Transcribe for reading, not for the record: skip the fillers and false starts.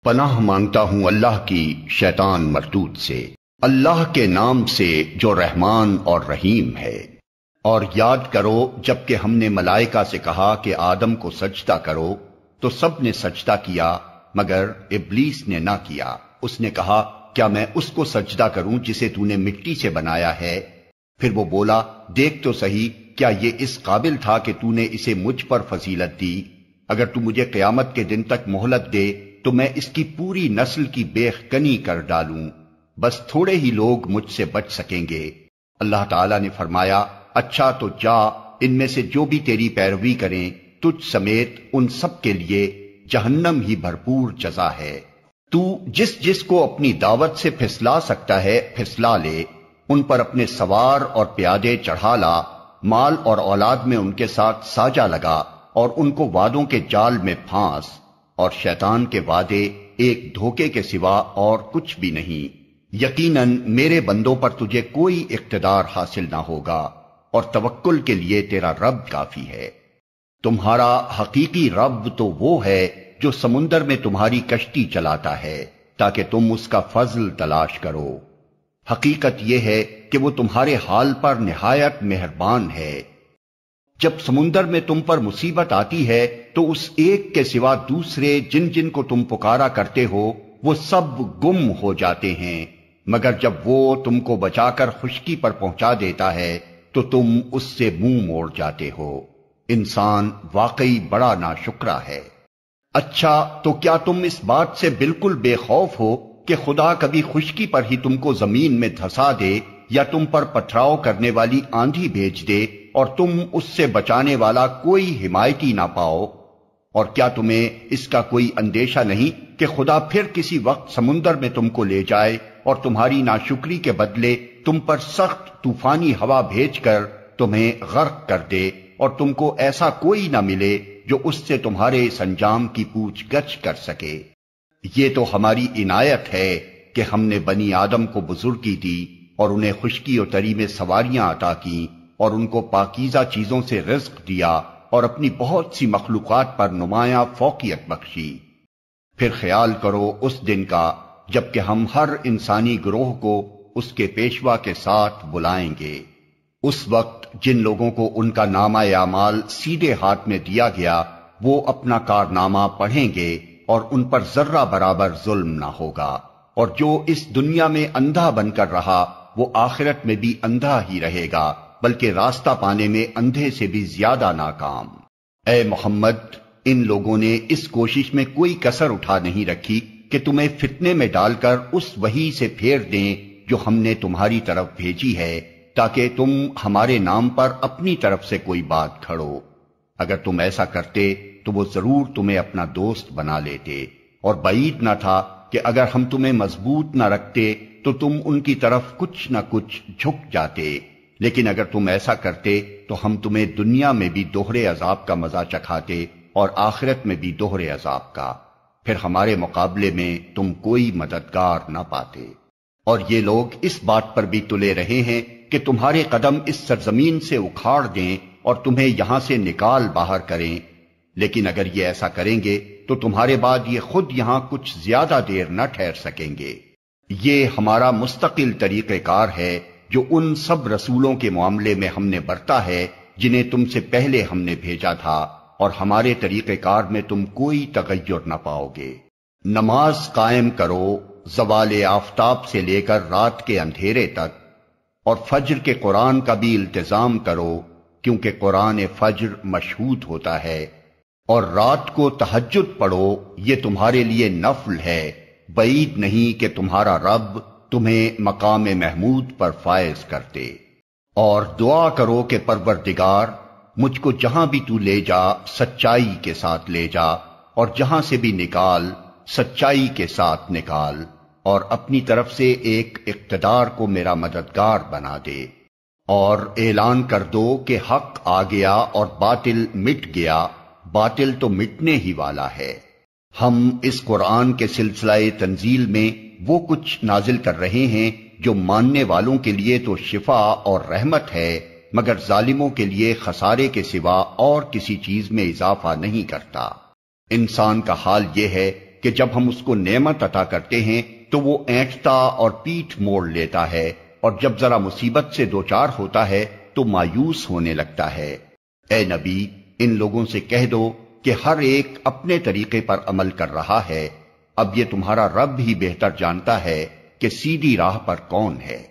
پناہ مانگتا ہوں اللہ کی شیطان مردود سے، اللہ کے نام سے جو رحمان اور رحیم ہے۔ اور یاد کرو جب کہ ہم نے ملائکہ سے کہا کہ آدم کو سجدہ کرو تو سب نے سجدہ کیا مگر ابلیس نے نہ کیا۔ اس نے کہا کیا میں اس کو سجدہ کروں جسے تو نے مٹی سے بنایا ہے؟ پھر وہ بولا دیکھ تو صحیح، کیا یہ اس قابل تھا کہ تو نے اسے مجھ پر فضیلت دی؟ اگر تو مجھے قیامت کے دن تک مہلت دے تو میں اس کی پوری نسل کی بیخکنی کر ڈالوں، بس تھوڑے ہی لوگ مجھ سے بچ سکیں گے۔ اللہ تعالیٰ نے فرمایا اچھا تو جا، ان میں سے جو بھی تیری پیروی کریں تجھ سمیت ان سب کے لیے جہنم ہی بھرپور جزا ہے۔ تو جس جس کو اپنی دعوت سے پھسلا سکتا ہے پھسلا لے، ان پر اپنے سوار اور پیادے چڑھا لا، مال اور اولاد میں ان کے ساتھ ساجا لگا اور ان کو وعدوں کے جال میں پھانس، اور شیطان کے وعدے ایک دھوکے کے سوا اور کچھ بھی نہیں۔ یقیناً میرے بندوں پر تجھے کوئی اقتدار حاصل نہ ہوگا، اور توکل کے لیے تیرا رب کافی ہے۔ تمہارا حقیقی رب تو وہ ہے جو سمندر میں تمہاری کشتی چلاتا ہے تاکہ تم اس کا فضل تلاش کرو۔ حقیقت یہ ہے کہ وہ تمہارے حال پر نہایت مہربان ہے۔ جب سمندر میں تم پر مصیبت آتی ہے تو اس ایک کے سوا دوسرے جن جن کو تم پکارا کرتے ہو وہ سب گم ہو جاتے ہیں، مگر جب وہ تم کو بچا کر خشکی پر پہنچا دیتا ہے تو تم اس سے منہ موڑ جاتے ہو۔ انسان واقعی بڑا ناشکرا ہے۔ اچھا تو کیا تم اس بات سے بالکل بے خوف ہو کہ خدا کبھی خشکی پر ہی تم کو زمین میں دھسا دے یا تم پر پتھراؤ کرنے والی آندھی بھیج دے اور تم اس سے بچانے والا کوئی حمایتی نہ پاؤ؟ اور کیا تمہیں اس کا کوئی اندیشہ نہیں کہ خدا پھر کسی وقت سمندر میں تم کو لے جائے اور تمہاری ناشکری کے بدلے تم پر سخت طوفانی ہوا بھیج کر تمہیں غرق کر دے، اور تم کو ایسا کوئی نہ ملے جو اس سے تمہارے اس انجام کی پوچھ گچھ کر سکے؟ یہ تو ہماری عنایت ہے کہ ہم نے بنی آدم کو بزرگی دی اور انہیں خشکی و تری میں سواریاں عطا کی اور ان کو پاکیزہ چیزوں سے رزق دیا اور اپنی بہت سی مخلوقات پر نمایاں فوقیت بخشی۔ پھر خیال کرو اس دن کا جب کہ ہم ہر انسانی گروہ کو اس کے پیشوا کے ساتھ بلائیں گے۔ اس وقت جن لوگوں کو ان کا نامہ اعمال سیدھے ہاتھ میں دیا گیا وہ اپنا کارنامہ پڑھیں گے اور ان پر ذرہ برابر ظلم نہ ہوگا، اور جو اس دنیا میں اندھا بن کر رہا وہ آخرت میں بھی اندھا ہی رہے گا، بلکہ راستہ پانے میں اندھے سے بھی زیادہ ناکام۔ اے محمد، ان لوگوں نے اس کوشش میں کوئی کسر اٹھا نہیں رکھی کہ تمہیں فتنے میں ڈال کر اس وحی سے پھیر دیں جو ہم نے تمہاری طرف بھیجی ہے، تاکہ تم ہمارے نام پر اپنی طرف سے کوئی بات کھڑو۔ اگر تم ایسا کرتے تو وہ ضرور تمہیں اپنا دوست بنا لیتے، اور بعید نہ تھا کہ اگر ہم تمہیں مضبوط نہ رکھتے تو تم ان کی طرف کچھ نہ کچھ جھک جاتے، لیکن اگر تم ایسا کرتے تو ہم تمہیں دنیا میں بھی دوہرے عذاب کا مزہ چکھاتے اور آخرت میں بھی دوہرے عذاب کا، پھر ہمارے مقابلے میں تم کوئی مددگار نہ پاتے۔ اور یہ لوگ اس بات پر بھی تلے رہے ہیں کہ تمہارے قدم اس سرزمین سے اکھاڑ دیں اور تمہیں یہاں سے نکال باہر کریں، لیکن اگر یہ ایسا کریں گے تو تمہارے بعد یہ خود یہاں کچھ زیادہ دیر نہ ٹھہر سکیں گے۔ یہ ہمارا مستقل طریقہ کار ہے جو ان سب رسولوں کے معاملے میں ہم نے برتا ہے جنہیں تم سے پہلے ہم نے بھیجا تھا، اور ہمارے طریقہ کار میں تم کوئی تغیر نہ پاؤ گے۔ نماز قائم کرو زوال آفتاب سے لے کر رات کے اندھیرے تک، اور فجر کے قرآن کا بھی التزام کرو کیونکہ قرآن فجر مشہود ہوتا ہے، اور رات کو تہجد پڑھو، یہ تمہارے لیے نفل ہے، بعید نہیں کہ تمہارا رب تمہیں مقام محمود پر فائز کرتے۔ اور دعا کرو کہ پروردگار مجھ کو جہاں بھی تو لے جا سچائی کے ساتھ لے جا، اور جہاں سے بھی نکال سچائی کے ساتھ نکال، اور اپنی طرف سے ایک اقتدار کو میرا مددگار بنا دے۔ اور اعلان کر دو کہ حق آ گیا اور باطل مٹ گیا، باطل تو مٹنے ہی والا ہے۔ ہم اس قرآن کے سلسلہ تنزیل میں وہ کچھ نازل کر رہے ہیں جو ماننے والوں کے لیے تو شفا اور رحمت ہے، مگر ظالموں کے لیے خسارے کے سوا اور کسی چیز میں اضافہ نہیں کرتا۔ انسان کا حال یہ ہے کہ جب ہم اس کو نعمت عطا کرتے ہیں تو وہ اینٹتا اور پیٹھ موڑ لیتا ہے، اور جب ذرا مصیبت سے دوچار ہوتا ہے تو مایوس ہونے لگتا ہے۔ اے نبی، ان لوگوں سے کہہ دو کہ ہر ایک اپنے طریقے پر عمل کر رہا ہے، اب یہ تمہارا رب ہی بہتر جانتا ہے کہ سیدھی راہ پر کون ہے۔